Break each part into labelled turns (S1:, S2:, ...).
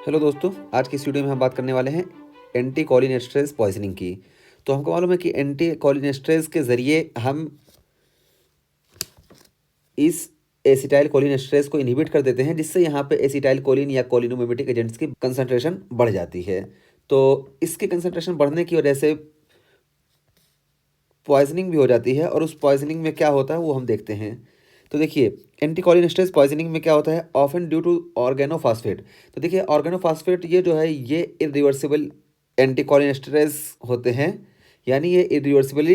S1: Hello दोस्तों, आज की इस वीडियो में हम बात करने वाले हैं एंटी कोलिनेस्टरेज पॉइजनिंग की। तो हमको मालूम है कि एंटी कोलिनेस्टरेज के ज़रिए हम इस एसिटाइल कोलिनेस्टरेज को इनहिबिट कर देते हैं, जिससे यहाँ पे एसिटाइल कोलिन या कोलिनोमिमेटिक एजेंट्स की कंसंट्रेशन बढ़ जाती है। तो इसकी कंसंट्रेशन बढ़ने की वजह से पॉइजनिंग भी हो जाती है, और उस पॉइजनिंग में क्या होता है वो हम देखते हैं। तो देखिए, एंटीकोलिनेस्टेरेज पॉइजनिंग में क्या होता है, ऑफन ड्यू टू ऑर्गेनोफॉस्फेट। तो देखिए, ऑर्गेनोफॉस्फेट ये जो है ये इरिवर्सिबल एंटीकोलिनेस्टेरेज होते हैं, यानी ये इरिवर्सिबली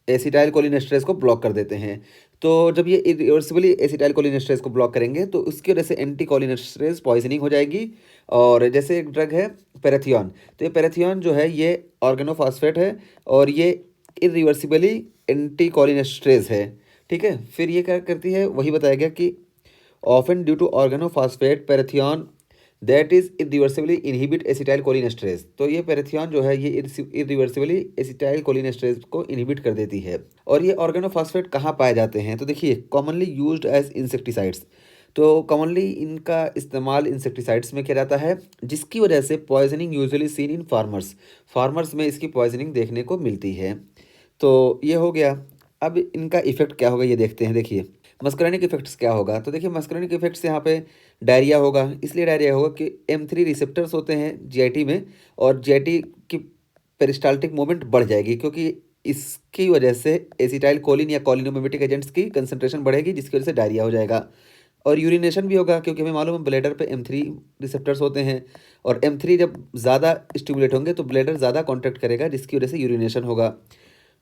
S1: एसिटाइल कोलिनेस्टेरेज को ब्लॉक कर देते हैं। तो जब ये इरिवर्सिबली एसिटाइल कोलिनेस्टेरेज को ब्लॉक करेंगे तो उसकी वजह से एंटीकोलिनेस्टेरेज पॉइजनिंग हो जाएगी। और जैसे एक ड्रग है पैराथियन, तो ये पैराथियन जो है ये ऑर्गेनोफॉस्फेट है, और ये इरिवर्सिबली एंटी कोलिनेस्टरेज है। ठीक है, फिर ये क्या करती है, वही बताया गया कि often due to organophosphate parathion that is irreversibly inhibit acetyl cholinesterase. तो ये पैराथियन जो है ये इरिवर्सिबली एसिटाइल कोलिनेस्टरेज को इनहिबिट कर देती है। और ये ऑर्गेनोफॉस्फेट कहाँ पाए जाते हैं, तो देखिए, कॉमनली यूज्ड एज इंसेक्टिसाइड्स। तो कॉमनली इनका इस्तेमाल इंसेक्टिसाइड्स में किया जाता है, जिसकी वजह से poisoning usually seen in farmers. Farmers में इसकी पॉइजनिंग देखने को मिलती है। तो ये हो गया। अब इनका इफेक्ट क्या होगा ये देखते हैं। देखिए, मस्करनिक इफेक्ट्स क्या होगा, तो देखिए मस्करनिक इफेक्ट्स यहाँ पे डायरिया होगा। इसलिए डायरिया होगा कि M3 रिसेप्टर्स होते हैं GIT में, और GIT की पेरिस्टाल्टिक मूवमेंट बढ़ जाएगी, क्योंकि इसकी वजह से एसिटाइल कोलिन या कोलिनोमिमेटिक एजेंट्स की कंसंट्रेशन बढ़ेगी, जिसकी वजह से डायरिया हो जाएगा। और यूरिनेशन भी होगा, क्योंकि हमें मालूम है ब्लैडर पे M3 रिसेप्टर्स होते हैं, और M3 जब ज़्यादा स्टिमुलेट होंगे तो ब्लैडर ज़्यादा कॉन्ट्रैक्ट करेगा, जिसकी वजह से यूरिनेशन होगा।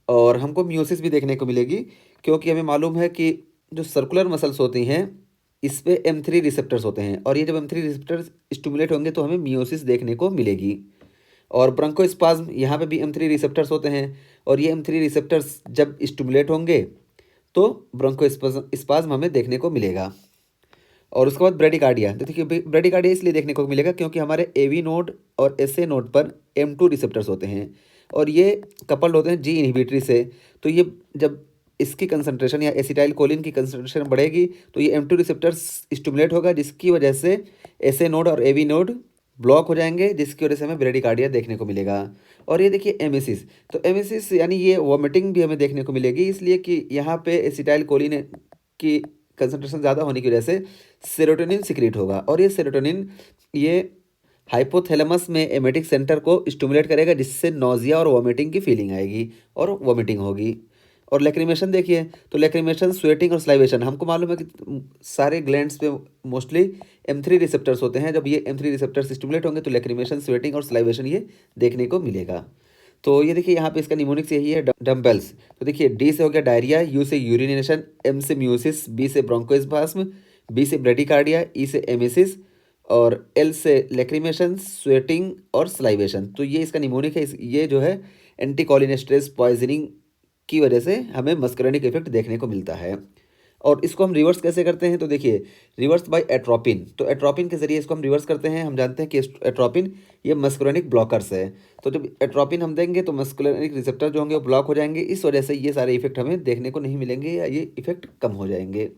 S1: और हमको मियोसिस भी देखने को मिलेगी, क्योंकि हमें मालूम है कि जो सर्कुलर मसल्स होती हैं इस पे M3 रिसेप्टर्स होते हैं, और ये जब M3 रिसेप्टर्स स्टिमुलेट होंगे तो हमें मियोसिस देखने को मिलेगी। और ब्रोंकोस्पाज्म, यहाँ पे भी M3 रिसेप्टर्स होते हैं, और ये M3 रिसेप्टर्स जब स्टिमुलेट होंगे तो ब्रोंकोस्पाज्म हमें देखने को मिलेगा। और उसके बाद ब्रेडिकार्डिया, तो देखिए ब्रेडिकार्डिया इसलिए देखने को मिलेगा क्योंकि हमारे AV नोड और SA नोड पर M2 रिसेप्टर्स होते हैं, और ये कपल्ड होते हैं G इनहिबिटरी से। तो ये जब इसकी कंसंट्रेशन या एसिटाइल कोलिन की कंसंट्रेशन बढ़ेगी तो ये M2 रिसेप्टर्स स्टिमुलेट होगा, जिसकी वजह से SA नोड और AV नोड ब्लॉक हो जाएंगे, जिसकी वजह से हमें ब्रेडिकार्डिया देखने को मिलेगा। और ये देखिए एमेसिस, तो एमेसिस यानी ये वॉमिटिंग भी हमें देखने को मिलेगी, इसलिए कि यहाँ पे एसिटाइल कोलिन की कंसंट्रेशन ज़्यादा होने की वजह से सेरोटोनिन सिक्रीट होगा, और ये सेरोटोनिन ये हाइपोथैलेमस में एमेटिक सेंटर को स्टिमुलेट करेगा, जिससे नोजिया और वॉमिटिंग की फीलिंग आएगी और वॉमिटिंग होगी। और लैक्रिमेशन देखिए, तो लैक्रिमेशन, स्वेटिंग और स्लाइवेशन, हमको मालूम है कि सारे ग्लैंड्स पे मोस्टली M3 रिसेप्टर्स होते हैं। जब ये M3 रिसेप्टर्स स्टिमुलेट होंगे तो लैक्रिमेशन, स्वेटिंग और स्लाइवेशन ये देखने को मिलेगा। तो ये देखिए, यहाँ पे इसका निमोनिक्स यही है, डम्बल्स। तो देखिए, D से हो गया डायरिया, U से यूरिनेशन, M से म्यूसिस, B से ब्रोंकोस्पाज्म, B से ब्रेडिकार्डिया, E से एमेसिस, और L से लैक्रिमेशन, स्वेटिंग और स्लाइवेशन। तो ये इसका निमोनिक है। ये जो है एंटीकोलिनेस्टरेज पॉइजनिंग की वजह से हमें मस्करनिक इफेक्ट देखने को मिलता है। और इसको हम रिवर्स कैसे करते हैं, तो देखिए, रिवर्स बाय एट्रोपिन। तो एट्रोपिन के जरिए इसको हम रिवर्स करते हैं। हम जानते हैं कि एट्रोपिन ये मस्कुलरिक ब्लॉकर्स है। तो जब एट्रोपिन हम देंगे तो मस्कुलरिक रिसेप्टर जो होंगे वो ब्लॉक हो जाएंगे, इस वजह से ये सारे इफेक्ट हमें देखने को नहीं मिलेंगे, या ये इफेक्ट कम हो जाएंगे।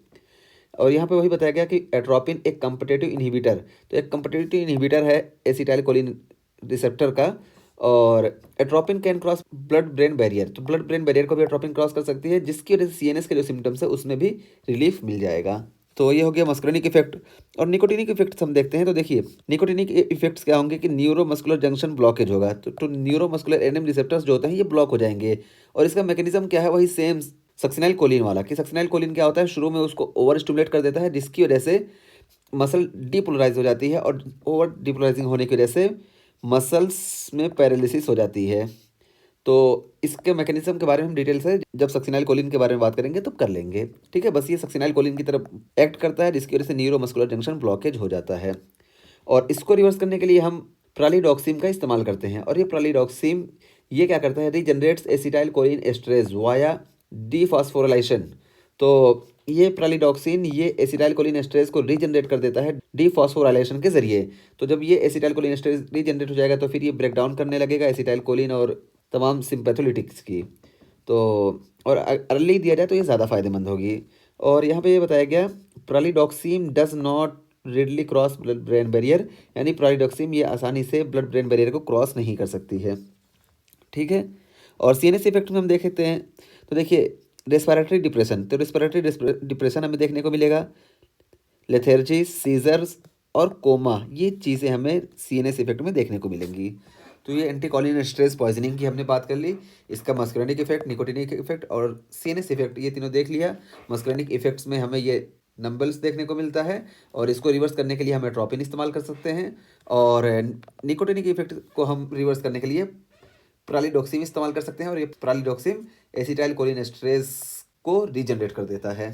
S1: और यहाँ पे वही बताया गया कि एट्रोपिन एक कम्पिटेटिव इनहिबिटर, तो एक कम्पिटेटिव इनहिबिटर है एसिटाइल कोलिन रिसेप्टर का। और atropine can cross blood brain barrier, तो ब्लड ब्रेन बैरियर को भी एट्रोपिन क्रॉस कर सकती है, जिसकी वजह से CNS के जो सिम्टम्स है उसमें भी रिलीफ मिल जाएगा। तो ये हो गया मस्कुलरिक इफेक्ट। और निकोटिनिक इफेक्ट्स हम देखते हैं। तो देखिए, निकोटिनिक इफेक्ट्स क्या होंगे कि न्यूरोमस्कुलर जंक्शन ब्लॉकेज होगा, तो न्यूरोमस्कुलर NM रिसेप्टर्स जो होते हैं ये ब्लॉक हो जाएंगे। और इसका मैकेनिज्म क्या है, वही सेम सक्सिनाइल कोलिन वाला, कि सक्सिनाइल कोलिन क्या होता है, शुरू में उसको ओवर स्टिमुलेट कर देता है, जिसकी वजह से मसल डिपोलराइज हो जाती है, और ओवर डिपोलराइजिंग होने की वजह से मसल्स में पैरालिसिस हो जाती है। तो इसके मैकेनिज्म के बारे में हम डिटेल से जब सक्सिनाइल कोलिन के बारे में बात करेंगे तब कर लेंगे। ठीक है, बस ये सक्सिनाइल कोलिन की तरफ एक्ट करता है, जिसकी वजह से न्यूरोमस्कुलर जंक्शन ब्लॉकेज हो जाता है। और इसको रिवर्स करने के लिए हम प्रालिडॉक्सिम का इस्तेमाल करते हैं। और ये प्रालिडॉक्सिम ये क्या करता है, regenerates acetyl choline esterase via dephosphorylation. तो ये प्रालिडॉक्सिन ये एसिटाइल कोलिन एस्ट्रेज को रीजनरेट कर देता है डीफॉस्फोराइलेशन के जरिए। तो जब ये एसिटाइल कोलिन एस्ट्रेज रीजनरेट हो जाएगा तो फिर ये ब्रेक डाउन करने लगेगा एसिटाइल कोलिन और तमाम सिंपैथोलिटिक्स की। तो और अर्ली दिया जाए तो ये ज़्यादा फायदेमंद होगी। और यहाँ पे ये बताया गया, pralidoxime does not readily cross blood brain barrier, यानी प्रालिडॉक्सिम ये आसानी से ब्लड ब्रेन बैरियर को क्रॉस नहीं कर सकती है। ठीक है। और सीएनएस इफेक्ट में हम देखते हैं, तो देखिए रेस्पिरेटरी डिप्रेशन, तो रेस्पिरेटरी डिप्रेशन हमें देखने को मिलेगा, लेथेर्जी, सीजर्स और कोमा, ये चीज़ें हमें सीएनएस इफेक्ट में देखने को मिलेंगी। तो ये एंटीकोलिन स्ट्रेस पॉइजनिंग की हमने बात कर ली, इसका मस्कुलिनिक इफेक्ट, निकोटिनिक इफेक्ट और सीएनएस इफेक्ट, ये तीनों देख लिया। मस्कुलिनिक इफेक्ट्स में हमें ये नंबल्स देखने को मिलता है और इसको रिवर्स करने के लिए हम एट्रोपिन इस्तेमाल कर सकते हैं, और निकोटिनिक इफेक्ट को हम रिवर्स करने के लिए प्रालिडॉक्सिम इस्तेमाल कर सकते हैं, और ये प्रालिडॉक्सिम एसिटाइल कोलिन एस्ट्रेस को रीजनरेट कर देता है।